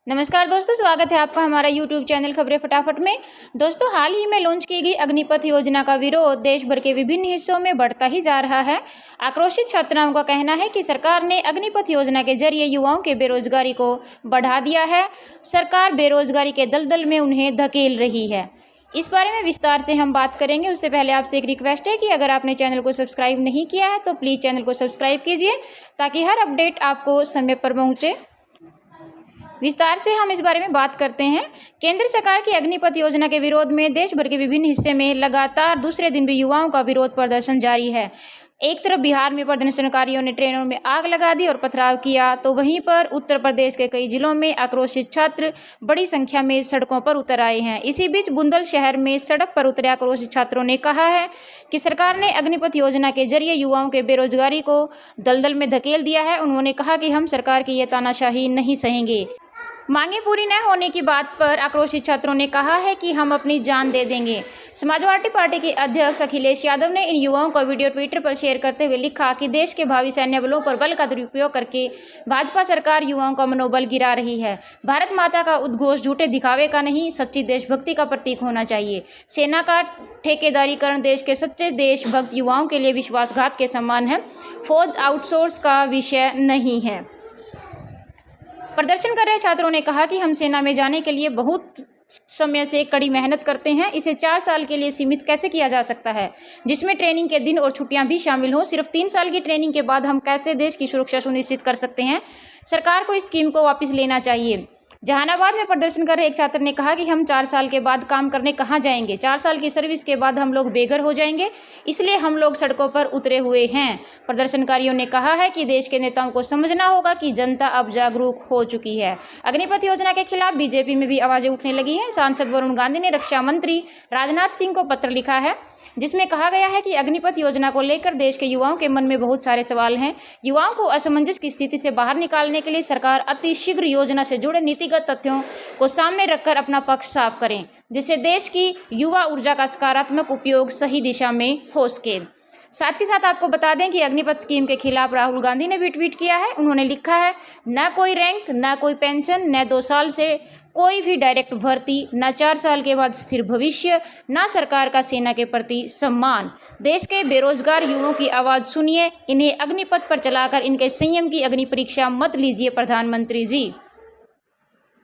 नमस्कार दोस्तों, स्वागत है आपका हमारा YouTube चैनल खबरें फटाफट में। दोस्तों, हाल ही में लॉन्च की गई अग्निपथ योजना का विरोध देश भर के विभिन्न हिस्सों में बढ़ता ही जा रहा है। आक्रोशित छात्राओं का कहना है कि सरकार ने अग्निपथ योजना के जरिए युवाओं के बेरोजगारी को बढ़ा दिया है। सरकार बेरोजगारी के दलदल में उन्हें धकेल रही है। इस बारे में विस्तार से हम बात करेंगे। उससे पहले आपसे एक रिक्वेस्ट है कि अगर आपने चैनल को सब्सक्राइब नहीं किया है तो प्लीज़ चैनल को सब्सक्राइब कीजिए ताकि हर अपडेट आपको समय पर पहुँचे। विस्तार से हम इस बारे में बात करते हैं। केंद्र सरकार की अग्निपथ योजना के विरोध में देश भर के विभिन्न हिस्से में लगातार दूसरे दिन भी युवाओं का विरोध प्रदर्शन जारी है। एक तरफ बिहार में प्रदर्शनकारियों ने ट्रेनों में आग लगा दी और पथराव किया, तो वहीं पर उत्तर प्रदेश के कई जिलों में आक्रोशित छात्र बड़ी संख्या में सड़कों पर उतर आए हैं। इसी बीच बुंदल शहर में सड़क पर उतरे आक्रोशित छात्रों ने कहा है कि सरकार ने अग्निपथ योजना के जरिए युवाओं के बेरोजगारी को दलदल में धकेल दिया है। उन्होंने कहा कि हम सरकार की ये तानाशाही नहीं सहेंगे। मांगे पूरी न होने की बात पर आक्रोशित छात्रों ने कहा है कि हम अपनी जान दे देंगे। समाजवादी पार्टी के अध्यक्ष अखिलेश यादव ने इन युवाओं का वीडियो ट्विटर पर शेयर करते हुए लिखा कि देश के भावी सैन्य बलों पर बल का दुरुपयोग करके भाजपा सरकार युवाओं का मनोबल गिरा रही है। भारत माता का उद्घोष झूठे दिखावे का नहीं, सच्ची देशभक्ति का प्रतीक होना चाहिए। सेना का ठेकेदारीकरण देश के सच्चे देशभक्त युवाओं के लिए विश्वासघात के समान है। फौज आउटसोर्स का विषय नहीं है। प्रदर्शन कर रहे छात्रों ने कहा कि हम सेना में जाने के लिए बहुत समय से कड़ी मेहनत करते हैं। इसे 4 साल के लिए सीमित कैसे किया जा सकता है, जिसमें ट्रेनिंग के दिन और छुट्टियां भी शामिल हों। सिर्फ 3 साल की ट्रेनिंग के बाद हम कैसे देश की सुरक्षा सुनिश्चित कर सकते हैं। सरकार को इस स्कीम को वापस लेना चाहिए। जहानाबाद में प्रदर्शन कर रहे एक छात्र ने कहा कि हम 4 साल के बाद काम करने कहाँ जाएंगे। 4 साल की सर्विस के बाद हम लोग बेघर हो जाएंगे, इसलिए हम लोग सड़कों पर उतरे हुए हैं। प्रदर्शनकारियों ने कहा है कि देश के नेताओं को समझना होगा कि जनता अब जागरूक हो चुकी है। अग्निपथ योजना के खिलाफ बीजेपी में भी आवाजें उठने लगी हैं। सांसद वरुण गांधी ने रक्षा मंत्री राजनाथ सिंह को पत्र लिखा है, जिसमें कहा गया है कि अग्निपथ योजना को लेकर देश के युवाओं के मन में बहुत सारे सवाल हैं। युवाओं को असमंजस की स्थिति से बाहर निकालने के लिए सरकार अति शीघ्र योजना से जुड़े नीतिगत तथ्यों को सामने रखकर अपना पक्ष साफ करें, जिससे देश की युवा ऊर्जा का सकारात्मक उपयोग सही दिशा में हो सके। साथ ही साथ आपको बता दें कि अग्निपथ स्कीम के खिलाफ राहुल गांधी ने भी ट्वीट किया है। उन्होंने लिखा है, न कोई रैंक, न कोई पेंशन, न 2 साल से कोई भी डायरेक्ट भर्ती, न 4 साल के बाद स्थिर भविष्य, न सरकार का सेना के प्रति सम्मान। देश के बेरोजगार युवाओं की आवाज़ सुनिए, इन्हें अग्निपथ पर चलाकर इनके संयम की अग्नि परीक्षा मत लीजिए प्रधानमंत्री जी।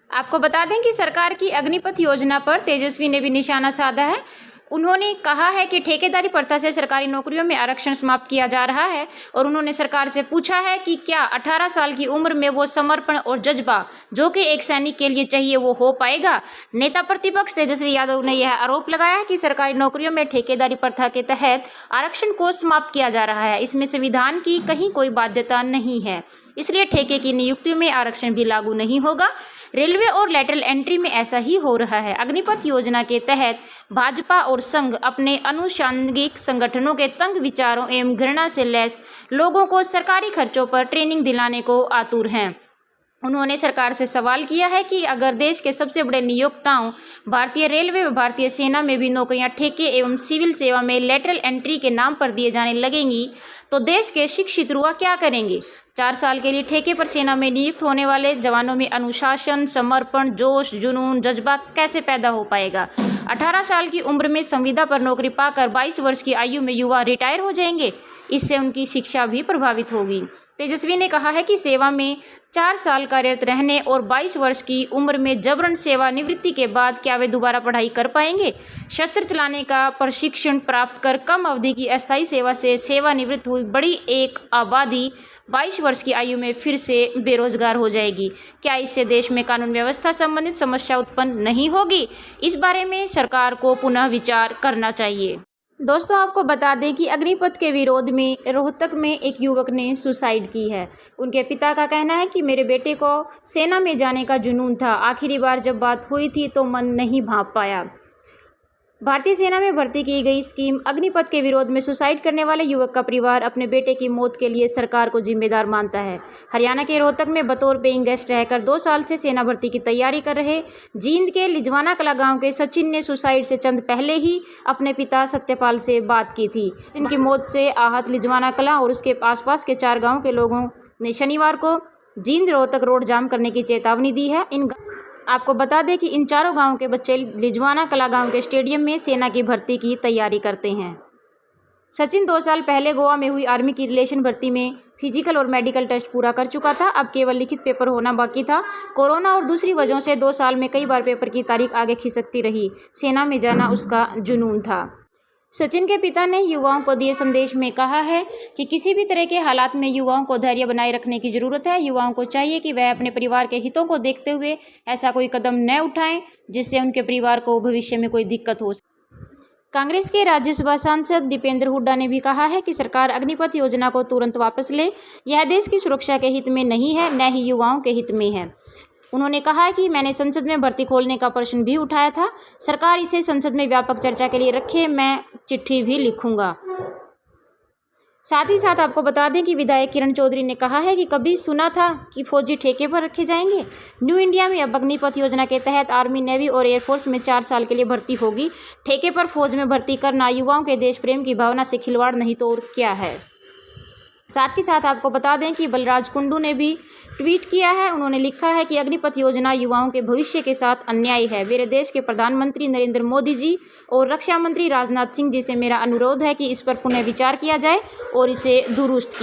आपको बता दें कि सरकार की अग्निपथ योजना पर तेजस्वी ने भी निशाना साधा है। उन्होंने कहा है कि ठेकेदारी प्रथा से सरकारी नौकरियों में आरक्षण समाप्त किया जा रहा है और उन्होंने सरकार से पूछा है कि क्या 18 साल की उम्र में वो समर्पण और जज्बा जो कि एक सैनिक के लिए चाहिए वो हो पाएगा। नेता प्रतिपक्ष तेजस्वी यादव ने यह आरोप लगाया कि सरकारी नौकरियों में ठेकेदारी प्रथा के तहत आरक्षण को समाप्त किया जा रहा है। इसमें संविधान की कहीं कोई बाध्यता नहीं है, इसलिए ठेके की नियुक्तियों में आरक्षण भी लागू नहीं होगा। रेलवे और लैटरल एंट्री में ऐसा ही हो रहा है। अग्निपथ योजना के तहत भाजपा और संघ अपने अनुषंगिक संगठनों के तंग विचारों एवं घृणा से लैस लोगों को सरकारी खर्चों पर ट्रेनिंग दिलाने को आतुर हैं। उन्होंने सरकार से सवाल किया है कि अगर देश के सबसे बड़े नियोक्ताओं भारतीय रेलवे व भारतीय सेना में भी नौकरियां ठेके एवं सिविल सेवा में लेटरल एंट्री के नाम पर दिए जाने लगेंगी तो देश के शिक्षित युवा क्या करेंगे। 4 साल के लिए ठेके पर सेना में नियुक्त होने वाले जवानों में अनुशासन, समर्पण, जोश, जुनून, जज्बा कैसे पैदा हो पाएगा। 18 साल की उम्र में संविदा पर नौकरी पाकर 22 वर्ष की आयु में युवा रिटायर हो जाएंगे, इससे उनकी शिक्षा भी प्रभावित होगी। तेजस्वी ने कहा है कि सेवा में 4 साल कार्यरत रहने और 22 वर्ष की उम्र में जबरन सेवानिवृत्ति के बाद क्या वे दोबारा पढ़ाई कर पाएंगे। शस्त्र चलाने का प्रशिक्षण प्राप्त कर कम अवधि की अस्थायी सेवा से सेवानिवृत्त हुई बड़ी एक आबादी 22 वर्ष की आयु में फिर से बेरोजगार हो जाएगी। क्या इससे देश में कानून व्यवस्था संबंधित समस्या उत्पन्न नहीं होगी। इस बारे में सरकार को पुनः विचार करना चाहिए। दोस्तों, आपको बता दें कि अग्निपथ के विरोध में रोहतक में एक युवक ने सुसाइड की है। उनके पिता का कहना है कि मेरे बेटे को सेना में जाने का जुनून था, आखिरी बार जब बात हुई थी तो मन नहीं भांप पाया। भारतीय सेना में भर्ती की गई स्कीम अग्निपथ के विरोध में सुसाइड करने वाले युवक का परिवार अपने बेटे की मौत के लिए सरकार को जिम्मेदार मानता है। हरियाणा के रोहतक में बतौर पेइंग गेस्ट रहकर 2 साल से सेना भर्ती की तैयारी कर रहे जींद के लिजवाना कला गांव के सचिन ने सुसाइड से चंद पहले ही अपने पिता सत्यपाल से बात की थी। जिनकी मौत से आहत लिजवाना कला और उसके आसपास के 4 गाँव के लोगों ने शनिवार को जींद रोहतक रोड जाम करने की चेतावनी दी है। इन आपको बता दें कि इन चारों गांवों के बच्चे लिजवाना कला गांव के स्टेडियम में सेना की भर्ती की तैयारी करते हैं। सचिन 2 साल पहले गोवा में हुई आर्मी की रिलेशन भर्ती में फिजिकल और मेडिकल टेस्ट पूरा कर चुका था। अब केवल लिखित पेपर होना बाकी था। कोरोना और दूसरी वजहों से 2 साल में कई बार पेपर की तारीख आगे खिसकती रही। सेना में जाना उसका जुनून था। सचिन के पिता ने युवाओं को दिए संदेश में कहा है कि किसी भी तरह के हालात में युवाओं को धैर्य बनाए रखने की जरूरत है। युवाओं को चाहिए कि वह अपने परिवार के हितों को देखते हुए ऐसा कोई कदम न उठाएं जिससे उनके परिवार को भविष्य में कोई दिक्कत हो। कांग्रेस के राज्यसभा सांसद दीपेंद्र हुड्डा ने भी कहा है कि सरकार अग्निपथ योजना को तुरंत वापस ले। यह देश की सुरक्षा के हित में नहीं है, न ही युवाओं के हित में है। उन्होंने कहा कि मैंने संसद में भर्ती खोलने का प्रश्न भी उठाया था। सरकार इसे संसद में व्यापक चर्चा के लिए रखे, मैं चिट्ठी भी लिखूंगा। साथ ही साथ आपको बता दें कि विधायक किरण चौधरी ने कहा है कि कभी सुना था कि फौजी ठेके पर रखे जाएंगे। न्यू इंडिया में अब अग्निपथ योजना के तहत आर्मी, नेवी और एयरफोर्स में 4 साल के लिए भर्ती होगी। ठेके पर फौज में भर्ती करना युवाओं के देश प्रेम की भावना से खिलवाड़ नहीं तो और क्या है। साथ ही साथ आपको बता दें कि बलराज कुंडू ने भी ट्वीट किया है। उन्होंने लिखा है कि अग्निपथ योजना युवाओं के भविष्य के साथ अन्याय है। मेरे देश के प्रधानमंत्री नरेंद्र मोदी जी और रक्षा मंत्री राजनाथ सिंह जी से मेरा अनुरोध है कि इस पर पुनः विचार किया जाए और इसे दुरुस्त किया